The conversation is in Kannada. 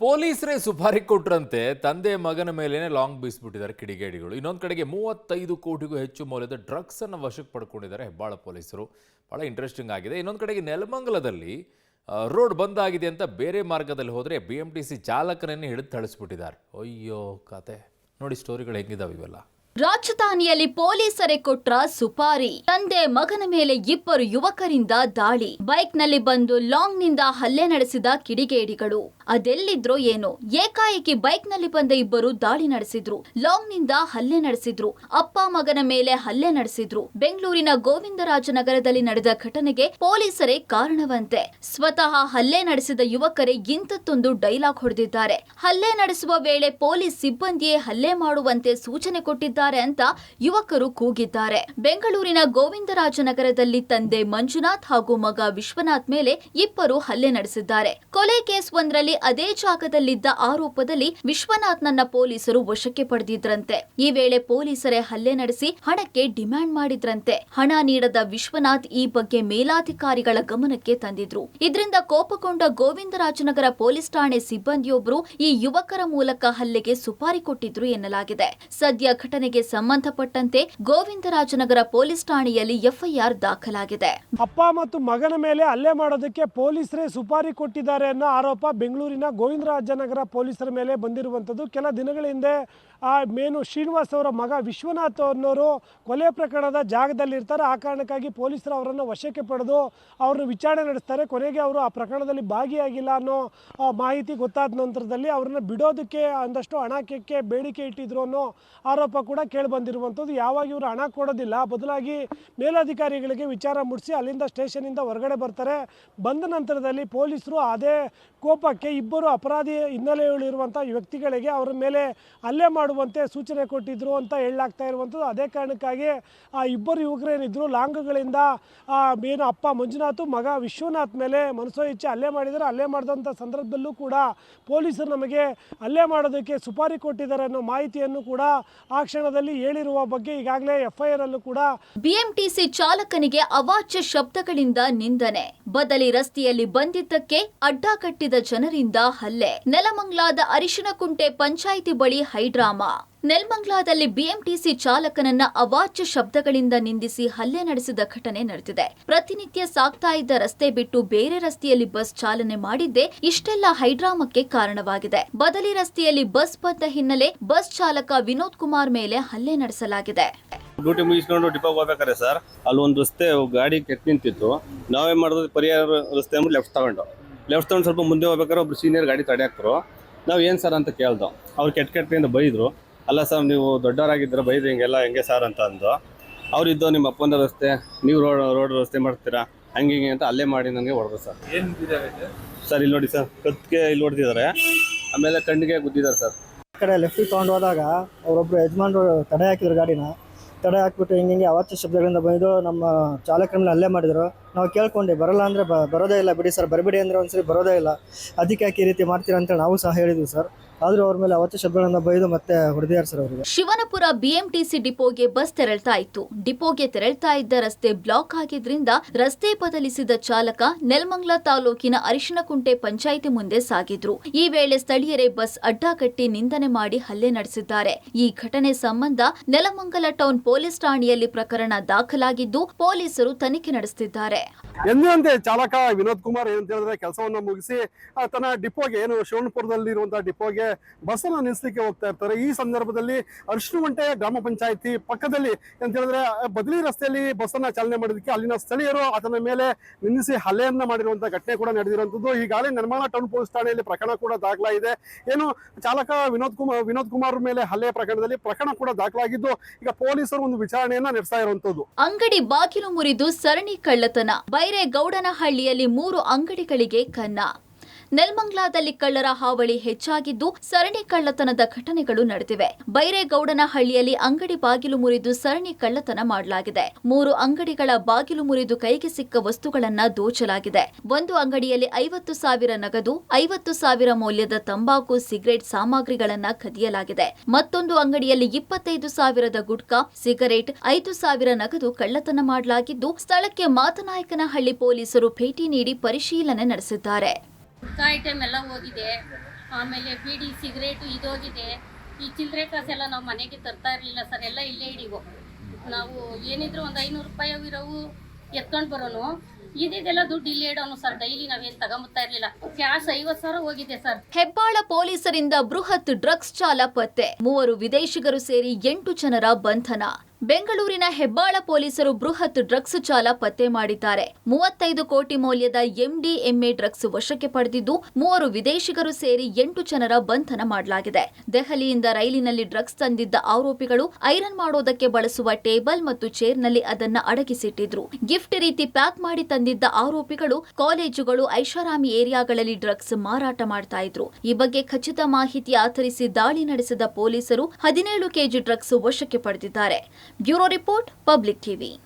ಪೊಲೀಸರೇ ಸುಪಾರಿ ಕೊಟ್ರಂತೆ ತಂದೆ ಮಗನ ಮೇಲೇನೆ ಲಾಂಗ್ ಬೀಸ್ಬಿಟ್ಟಿದ್ದಾರೆ ಕಿಡಿಗೇಡಿಗಳು. ಇನ್ನೊಂದು ಕಡೆಗೆ 35 ಕೋಟಿಗೂ ಹೆಚ್ಚು ಮೌಲ್ಯದ ಡ್ರಗ್ಸ್ ಅನ್ನು ವಶಕ್ಕೆ ಪಡ್ಕೊಂಡಿದ್ದಾರೆ ಹೆಬ್ಬಾಳ ಪೊಲೀಸರು. ಬಹಳ ಇಂಟ್ರೆಸ್ಟಿಂಗ್ ಆಗಿದೆ. ಇನ್ನೊಂದು ಕಡೆಗೆ ನೆಲಮಂಗಲದಲ್ಲಿ ರೋಡ್ ಬಂದ್ ಆಗಿದೆ ಅಂತ ಬೇರೆ ಮಾರ್ಗದಲ್ಲಿ ಹೋದರೆ BMTC ಚಾಲಕನನ್ನೇ ಹಿಡಿದು ಥಳಿಸ್ಬಿಟ್ಟಿದ್ದಾರೆ. ಅಯ್ಯೋ ಕತೆ ನೋಡಿ, ಸ್ಟೋರಿಗಳು ಹೆಂಗಿದಾವೆ ಇವೆಲ್ಲ. ರಾಜಧಾನಿಯಲ್ಲಿ ಪೊಲೀಸರೇ ಕೊಟ್ರ ಸುಪಾರಿ. ತಂದೆ ಮಗನ ಮೇಲೆ ಇಬ್ಬರು ಯುವಕರಿಂದ ದಾಳಿ. ಬೈಕ್ ನಲ್ಲಿ ಬಂದು ಲಾಂಗ್ ನಿಂದ ಹಲ್ಲೆ ನಡೆಸಿದ ಕಿಡಿಗೇಡಿಗಳು ಅದೆಲ್ಲಿದ್ರೋ ಏನೋ, ಏಕಾಏಕಿ ಬೈಕ್ ನಲ್ಲಿ ಬಂದ ಇಬ್ಬರು ದಾಳಿ ನಡೆಸಿದ್ರು. ಲಾಂಗ್ ನಿಂದ ಹಲ್ಲೆ ನಡೆಸಿದ್ರು. ಅಪ್ಪ ಮಗನ ಮೇಲೆ ಹಲ್ಲೆ ನಡೆಸಿದ್ರು. ಬೆಂಗಳೂರಿನ ಗೋವಿಂದರಾಜನಗರದಲ್ಲಿ ನಡೆದ ಘಟನೆಗೆ ಪೊಲೀಸರೇ ಕಾರಣವಂತೆ. ಸ್ವತಃ ಹಲ್ಲೆ ನಡೆಸಿದ ಯುವಕರೇ ಇಂಥದ್ದೊಂದು ಡೈಲಾಗ್ ಹೊಡೆದಿದ್ದಾರೆ. ಹಲ್ಲೆ ನಡೆಸುವ ವೇಳೆ ಪೊಲೀಸ್ ಸಿಬ್ಬಂದಿಯೇ ಹಲ್ಲೆ ಮಾಡುವಂತೆ ಸೂಚನೆ ಕೊಟ್ಟಿದ್ದಾರೆ ಅಂತ ಯುವಕರು ಕೂಗಿದ್ದಾರೆ. ಬೆಂಗಳೂರಿನ ಗೋವಿಂದರಾಜನಗರದಲ್ಲಿ ತಂದೆ ಮಂಜುನಾಥ್ ಹಾಗೂ ಮಗ ವಿಶ್ವನಾಥ್ ಮೇಲೆ ಇಬ್ಬರು ಹಲ್ಲೆ ನಡೆಸಿದ್ದಾರೆ. ಕೊಲೆ ಕೇಸ್ ಒಂದರಲ್ಲಿ ಅದೇ ಜಾಗದಲ್ಲಿದ್ದ ಆರೋಪದಲ್ಲಿ ವಿಶ್ವನಾಥ್ನನ್ನ ಪೊಲೀಸರು ವಶಕ್ಕೆ ಪಡೆದಿದ್ರಂತೆ. ಈ ವೇಳೆ ಪೊಲೀಸರೇ ಹಲ್ಲೆ ನಡೆಸಿ ಹಣಕ್ಕೆ ಡಿಮ್ಯಾಂಡ್ ಮಾಡಿದ್ರಂತೆ. ಹಣ ನೀಡದ ವಿಶ್ವನಾಥ್ ಈ ಬಗ್ಗೆ ಮೇಲಾಧಿಕಾರಿಗಳ ಗಮನಕ್ಕೆ ತಂದಿದ್ರು. ಇದರಿಂದ ಕೋಪಗೊಂಡ ಗೋವಿಂದರಾಜನಗರ ಪೊಲೀಸ್ ಠಾಣೆ ಸಿಬ್ಬಂದಿಯೊಬ್ಬರು ಈ ಯುವಕರ ಮೂಲಕ ಹಲ್ಲೆಗೆ ಸುಪಾರಿ ಕೊಟ್ಟಿದ್ರು ಎನ್ನಲಾಗಿದೆ. ಸದ್ಯ ಘಟನೆಗೆ ಸಂಬಂಧಪಟ್ಟಂತೆ ಗೋವಿಂದರಾಜನಗರ ಪೊಲೀಸ್ ಠಾಣೆಯಲ್ಲಿ FIR ದಾಖಲಾಗಿದೆ. ಅಪ್ಪ ಮತ್ತು ಮಗನ ಮೇಲೆ ಹಲ್ಲೆ ಮಾಡೋದಕ್ಕೆ ಪೊಲೀಸರೇ ಸುಪಾರಿ ಕೊಟ್ಟಿದ್ದಾರೆ ಅನ್ನೋ ಆರೋಪ ಬೆಂಗಳೂರಿನ ಗೋವಿಂದರಾಜನಗರ ಪೊಲೀಸರ ಮೇಲೆ ಬಂದಿರುವಂಥದ್ದು. ಕೆಲ ದಿನಗಳ ಹಿಂದೆ ಮೇನು ಶ್ರೀನಿವಾಸ್ ಅವರ ಮಗ ವಿಶ್ವನಾಥ್ ಅನ್ನೋರು ಕೊಲೆ ಪ್ರಕರಣದ ಜಾಗದಲ್ಲಿರ್ತಾರೆ. ಆ ಕಾರಣಕ್ಕಾಗಿ ಪೊಲೀಸರು ಅವರನ್ನು ವಶಕ್ಕೆ ಪಡೆದು ಅವ್ರನ್ನ ವಿಚಾರಣೆ ನಡೆಸ್ತಾರೆ. ಕೊನೆಗೆ ಅವರು ಆ ಪ್ರಕರಣದಲ್ಲಿ ಭಾಗಿಯಾಗಿಲ್ಲ ಅನ್ನೋ ಮಾಹಿತಿ ಗೊತ್ತಾದ ನಂತರದಲ್ಲಿ ಅವ್ರನ್ನ ಬಿಡೋದಕ್ಕೆ ಒಂದಷ್ಟು ಹಣಕ್ಕೆ ಬೇಡಿಕೆ ಇಟ್ಟಿದ್ರು ಅನ್ನೋ ಆರೋಪ ಕೂಡ ಕೇಳಿಬಂದಿರುವಂಥದ್ದು. ಯಾವಾಗ ಇವರು ಹಣ ಕೊಡೋದಿಲ್ಲ, ಬದಲಾಗಿ ಮೇಲಧಿಕಾರಿಗಳಿಗೆ ವಿಚಾರ ಮುಟ್ಟಿಸಿ ಅಲ್ಲಿಂದ ಸ್ಟೇಷನಿಂದ ಹೊರಗಡೆ ಬರ್ತಾರೆ. ಬಂದ ನಂತರದಲ್ಲಿ ಪೊಲೀಸರು ಅದೇ ಕೋಪಕ್ಕೆ ಇಬ್ಬರು ಅಪರಾಧಿ ಹಿನ್ನೆಲೆಯಲ್ಲಿರುವಂಥ ವ್ಯಕ್ತಿಗಳಿಗೆ ಅವರ ಮೇಲೆ ಹಲ್ಲೆ ಮಾಡುವಂತೆ ಸೂಚನೆ ಕೊಟ್ಟಿದ್ರು ಅಂತ ಹೇಳಲಾಗ್ತಾ ಇರುವಂಥದ್ದು. ಅದೇ ಕಾರಣಕ್ಕಾಗಿ ಆ ಇಬ್ಬರು ಯುವಕರೇನಿದ್ರು ಲಾಂಗ್ಗಳಿಂದ ಏನು ಅಪ್ಪ ಮಂಜುನಾಥ್ ಮಗ ವಿಶ್ವನಾಥ್ ಮೇಲೆ ಮನಸೋ ಇಚ್ಛೆ ಹಲ್ಲೆ ಮಾಡಿದರೆ. ಹಲ್ಲೆ ಮಾಡಿದಂಥ ಸಂದರ್ಭದಲ್ಲೂ ಕೂಡ ಪೊಲೀಸರು ನಮಗೆ ಹಲ್ಲೆ ಮಾಡೋದಕ್ಕೆ ಸುಪಾರಿ ಕೊಟ್ಟಿದ್ದಾರೆ ಅನ್ನೋ ಮಾಹಿತಿಯನ್ನು ಕೂಡ ಆ ಕ್ಷಣದಲ್ಲಿ ಹೇಳಿರುವ ಬಗ್ಗೆ ಈಗಾಗಲೇ FIR ಅಲ್ಲೂ ಕೂಡ BMTC ಚಾಲಕನಿಗೆ ಅವಾಚ್ಯ ಶಬ್ದಗಳಿಂದ ನಿಂದನೆ. ಬದಲಿ ರಸ್ತೆಯಲ್ಲಿ ಬಂದಿದ್ದಕ್ಕೆ ಅಡ್ಡ ಕಟ್ಟಿದ ಜನರಿಂದ ಹಲ್ಲೆ. ನೆಲಮಂಗಲದ ಅರಿಶಿನಕುಂಟೆ ಪಂಚಾಯಿತಿ ಬಳಿ ಹೈಡ್ರಾಮಾ. ನೆಲಮಂಗಲದಲ್ಲಿ BMTC ಚಾಲಕನನ್ನ ಅವಾಚ್ಯ ಶಬ್ದಗಳಿಂದ ನಿಂದಿಸಿ ಹಲ್ಲೆ ನಡೆಸಿದ ಘಟನೆ ನಡೆದಿದೆ. ಪ್ರತಿನಿತ್ಯ ಸಾಗ್ತಾ ಇದ್ದ ರಸ್ತೆ ಬಿಟ್ಟು ಬೇರೆ ರಸ್ತೆಯಲ್ಲಿ ಬಸ್ ಚಾಲನೆ ಮಾಡಿದ್ದೇ ಇಷ್ಟೆಲ್ಲ ಹೈಡ್ರಾಮಕ್ಕೆ ಕಾರಣವಾಗಿದೆ. ಬದಲಿ ರಸ್ತೆಯಲ್ಲಿ ಬಸ್ ಬಂದ ಹಿನ್ನೆಲೆ ಬಸ್ ಚಾಲಕ ವಿನೋದ್ ಕುಮಾರ್ ಮೇಲೆ ಹಲ್ಲೆ ನಡೆಸಲಾಗಿದೆ. ಡ್ಯೂಟಿ ಮುಗಿಸ್ಕೊಂಡು ಡಿಪೋಗೆ ಹೋಗ್ಬೇಕಾರೆ ಸರ್, ಅಲ್ಲೊಂದು ರಸ್ತೆ ಗಾಡಿ ಕೆಟ್ಟು ನಿಂತಿತ್ತು. ನಾವೇ ಮಾಡೋದು ಪರಿಹಾರ ರಸ್ತೆ ಅಂದ್ರೆ ಲೆಫ್ಟ್ ತಗೊಂಡು ಸ್ವಲ್ಪ ಮುಂದೆ ಹೋಗ್ಬೇಕಾದ್ರೆ ಒಬ್ರು ಸೀನಿಯರ್ ಗಾಡಿ ತಡೆ ಹಾಕ್ತರು. ನಾವು ಏನು ಸರ್ ಅಂತ ಕೇಳ್ದೋ. ಅವ್ರು ಕೆಟ್ಟಿಂದ ಬೈದರು. ಅಲ್ಲ ಸರ್, ನೀವು ದೊಡ್ಡವರಾಗಿದ್ದೀರ, ಬೈದು ಹಿಂಗೆಲ್ಲ ಹೆಂಗೆ ಸರ್ ಅಂತ ಅಂದು. ಅವರಿದ್ದು ನಿಮ್ಮ ಅಪ್ಪನ ರಸ್ತೆ, ನೀವು ರೋಡ್ ರಸ್ತೆ ಮಾಡ್ತೀರಾ, ಹಂಗೆ ಹಿಂಗೆ ಅಂತ ಅಲ್ಲೇ ಮಾಡಿ ನನಗೆ ಹೊಡೆದ್ರು ಸರ್. ಸರ್ ಇಲ್ಲಿ ನೋಡಿ ಸರ್, ಕತ್ತಿಗೆ ಇಲ್ಲಿ ಹೊಡೆದಿದ್ದಾರೆ, ಆಮೇಲೆ ಕಣ್ಣಿಗೆ ಗುದ್ದಿದ್ದಾರೆ ಸರ್. ಆ ಕಡೆ ಲೆಫ್ಟಿಗೆ ತೊಗೊಂಡು ಹೋದಾಗ ಅವರೊಬ್ಬರು ಯಜಮಾನರು ತಡೆ ಹಾಕಿದ್ರು. ಗಾಡಿನ ತಡೆ ಹಾಕ್ಬಿಟ್ಟು ಹಿಂಗೆ ಅವಾಚ್ಯ ಶಬ್ದಗಳಿಂದ ಬಂದು ನಮ್ಮ ಚಾಲಕರ ಮೇಲೆ ಹಲ್ಲೆ ಮಾಡಿದ್ರು. ನಾವು ಕೇಳ್ಕೊಂಡೆ, ಬರಲ್ಲ ಅಂದರೆ ಬರೋದೇ ಇಲ್ಲ, ಬಿಡಿ ಸರ್, ಬರಬೇಡಿ ಅಂದರೆ ಒಂದ್ಸರಿ ಬರೋದೇ ಇಲ್ಲ, ಅದಕ್ಕೆ ಯಾಕೆ ಈ ರೀತಿ ಮಾಡ್ತೀರಾ ಅಂತ ನಾವು ಸಹ ಹೇಳಿದ್ವಿ ಸರ್. ಆದರೂ ಅವ್ರ ಮೇಲೆ ಅವಾಚ್ಯ ಶಬ್ದಗಳನ್ನು ಬೈದು ಮತ್ತೆ ಹೊಡೆದಿದ್ದಾರೆ ಸರ್ ಅವರಿಗೆ. ಶಿವನಪುರ BMTC ಡಿಪೋಗೆ ಬಸ್ ತೆರಳ್ತಾ ಇತ್ತು. ಡಿಪೋಗೆ ತೆರಳ್ತಾ ಇದ್ದ ರಸ್ತೆ ಬ್ಲಾಕ್ ಆಗಿದ್ರಿಂದ ರಸ್ತೆ ಬದಲಿಸಿದ ಚಾಲಕ ನೆಲಮಂಗಲ ತಾಲೂಕಿನ ಅರಿಶಿನಕುಂಟೆ ಪಂಚಾಯಿತಿ ಮುಂದೆ ಸಾಗಿದ್ರು. ಈ ವೇಳೆ ಸ್ಥಳೀಯರೇ ಬಸ್ ಅಡ್ಡ ಕಟ್ಟಿ ನಿಂದನೆ ಮಾಡಿ ಹಲ್ಲೆ ನಡೆಸಿದ್ದಾರೆ. ಈ ಘಟನೆ ಸಂಬಂಧ ನೆಲಮಂಗಲ ಟೌನ್ ಪೊಲೀಸ್ ಠಾಣೆಯಲ್ಲಿ ಪ್ರಕರಣ ದಾಖಲಾಗಿದ್ದು ಪೊಲೀಸರು ತನಿಖೆ ನಡೆಸುತ್ತಿದ್ದಾರೆ. ಎಂದಿನಂತೆ ಚಾಲಕ ವಿನೋದ್ ಕುಮಾರ್ ಏನಂತ ಹೇಳಿದ್ರೆ ಕೆಲಸವನ್ನ ಮುಗಿಸಿ ತನ್ನ ಡಿಪೋಗೆ, ಏನು ಶಿವನಪುರದಲ್ಲಿ ಇರುವಂತಹ ಡಿಪೋಗೆ ಬಸ್ಸನ್ನು ನಿಲ್ಲಿಸಲಿಕ್ಕೆ ಹೋಗ್ತಾ ಇರ್ತಾರೆ. ಈ ಸಂದರ್ಭದಲ್ಲಿ ಅರಿಶಿನಗುಂಟೆ ಗ್ರಾಮ ಪಂಚಾಯಿತಿ ಪಕ್ಕದಲ್ಲಿ ಅಂತ ಹೇಳಿದ್ರೆ ಬದಲಿ ರಸ್ತೆಯಲ್ಲಿ ಬಸ್ಸನ್ನ ಚಾಲನೆ ಮಾಡೋದಕ್ಕೆ ಅಲ್ಲಿನ ಸ್ಥಳೀಯರು ಆತನ ಮೇಲೆ ನಿಲ್ಲಿಸಿ ಹಲ್ಲೆಯನ್ನ ಮಾಡಿರುವಂತಹ ಘಟನೆ ಕೂಡ ನಡೆದಿರುವಂತದ್ದು. ಈಗಾಗಲೇ ನಿರ್ಮಾಣ ಟೌನ್ ಪೊಲೀಸ್ ಠಾಣೆಯಲ್ಲಿ ಪ್ರಕರಣ ಕೂಡ ದಾಖಲಾಗಿದೆ. ಏನು ಚಾಲಕ ವಿನೋದ್ ಕುಮಾರ್ ಮೇಲೆ ಹಲ್ಲೆ ಪ್ರಕರಣದಲ್ಲಿ ಪ್ರಕರಣ ಕೂಡ ದಾಖಲಾಗಿದ್ದು ಈಗ ಪೊಲೀಸರು ಒಂದು ವಿಚಾರಣೆಯನ್ನ ನಡೆಸ್ತಾ ಇರುವಂತದ್ದು. ಅಂಗಡಿ ಬಾಗಿಲು ಮುರಿದು ಸರಣಿ ಕಳ್ಳತನ. ಬೈರೇಗೌಡನಹಳ್ಳಿಯಲ್ಲಿ 3 ಅಂಗಡಿಗಳಿಗೆ ಕನ್ನ. ನೆಲಮಂಗಲದಲ್ಲಿ ಕಳ್ಳರ ಹಾವಳಿ ಹೆಚ್ಚಾಗಿದ್ದು ಸರಣಿ ಕಳ್ಳತನದ ಘಟನೆಗಳು ನಡೆದಿವೆ. ಬೈರೇಗೌಡನಹಳ್ಳಿಯಲ್ಲಿ ಅಂಗಡಿ ಬಾಗಿಲು ಮುರಿದು ಸರಣಿ ಕಳ್ಳತನ ಮಾಡಲಾಗಿದೆ. 3 ಅಂಗಡಿಗಳ ಬಾಗಿಲು ಮುರಿದು ಕೈಗೆ ಸಿಕ್ಕ ವಸ್ತುಗಳನ್ನ ದೋಚಲಾಗಿದೆ. ಒಂದು ಅಂಗಡಿಯಲ್ಲಿ 50,000 ನಗದು, 50,000 ಮೌಲ್ಯದ ತಂಬಾಕು, ಸಿಗರೇಟ್ ಸಾಮಗ್ರಿಗಳನ್ನ ಕದಿಯಲಾಗಿದೆ. ಮತ್ತೊಂದು ಅಂಗಡಿಯಲ್ಲಿ 25,000 ಗುಟ್ಕಾ, ಸಿಗರೇಟ್, 5,000 ನಗದು ಕಳ್ಳತನ ಮಾಡಲಾಗಿದ್ದು ಸ್ಥಳಕ್ಕೆ ಮಾತನಾಯಕನಹಳ್ಳಿ ಪೊಲೀಸರು ಭೇಟಿ ನೀಡಿ ಪರಿಶೀಲನೆ ನಡೆಸಿದ್ದಾರೆ. ಐಟಮ್ ಎಲ್ಲ ಹೋಗಿದೆ. ಆಮೇಲೆ ಬೀಡಿ ಸಿಗರೇಟು ಇದೋಗಿದೆ. ಈ ಚಿಲ್ಲರೆ ಕಾಸೆಲ್ಲ ನಾವು ಮನೆಗೆ ತರ್ತಾ ಇರಲಿಲ್ಲ ಸರ್, ಎಲ್ಲ ಇಲ್ಲೇ ಹಿಡಿವು. ನಾವು ಏನಿದ್ರು ಒಂದು 500 ರೂಪಾಯಿ ಇರೋವು ಎತ್ಕೊಂಡು ಬರೋನು, ಇದೆಲ್ಲ ದುಡ್ಡು ಇಲ್ಲಿ ಇಡೋನು ಸರ್. ಡೈಲಿ ನಾವೇನು ತಗೊಂಬತ್ತಾ ಇರಲಿಲ್ಲ. ಕ್ಯಾಶ್ 50,000 ಹೋಗಿದೆ ಸರ್. ಹೆಬ್ಬಾಳ ಪೊಲೀಸರಿಂದ ಬೃಹತ್ ಡ್ರಗ್ಸ್ ಜಾಲ ಪತ್ತೆ, 3 ವಿದೇಶಿಗರು ಸೇರಿ 8 ಜನರ ಬಂಧನ. ಬೆಂಗಳೂರಿನ ಹೆಬ್ಬಾಳ ಪೊಲೀಸರು ಬೃಹತ್ ಡ್ರಗ್ಸ್ ಜಾಲ ಪತ್ತೆ ಮಾಡಿದ್ದಾರೆ. 35 ಕೋಟಿ ಮೌಲ್ಯದ MDMA ಡ್ರಗ್ಸ್ ವಶಕ್ಕೆ ಪಡೆದಿದ್ದು 3 ವಿದೇಶಿಗರು ಸೇರಿ 8 ಜನರ ಬಂಧನ ಮಾಡಲಾಗಿದೆ. ದೆಹಲಿಯಿಂದ ರೈಲಿನಲ್ಲಿ ಡ್ರಗ್ಸ್ ತಂದಿದ್ದ ಆರೋಪಿಗಳು ಐರನ್ ಮಾಡೋದಕ್ಕೆ ಬಳಸುವ ಟೇಬಲ್ ಮತ್ತು ಚೇರ್ನಲ್ಲಿ ಅದನ್ನ ಅಡಗಿಸಿಟ್ಟಿದ್ರು. ಗಿಫ್ಟ್ ರೀತಿ ಪ್ಯಾಕ್ ಮಾಡಿ ತಂದಿದ್ದ ಆರೋಪಿಗಳು ಕಾಲೇಜುಗಳು, ಐಷಾರಾಮಿ ಏರಿಯಾಗಳಲ್ಲಿ ಡ್ರಗ್ಸ್ ಮಾರಾಟ ಮಾಡ್ತಾ ಇದ್ರು. ಈ ಬಗ್ಗೆ ಖಚಿತ ಮಾಹಿತಿ ಆಧರಿಸಿ ದಾಳಿ ನಡೆಸಿದ ಪೊಲೀಸರು 17 ಕೆಜಿ ಡ್ರಗ್ಸ್ ವಶಕ್ಕೆ ಪಡೆದಿದ್ದಾರೆ. Bureau report, public TV.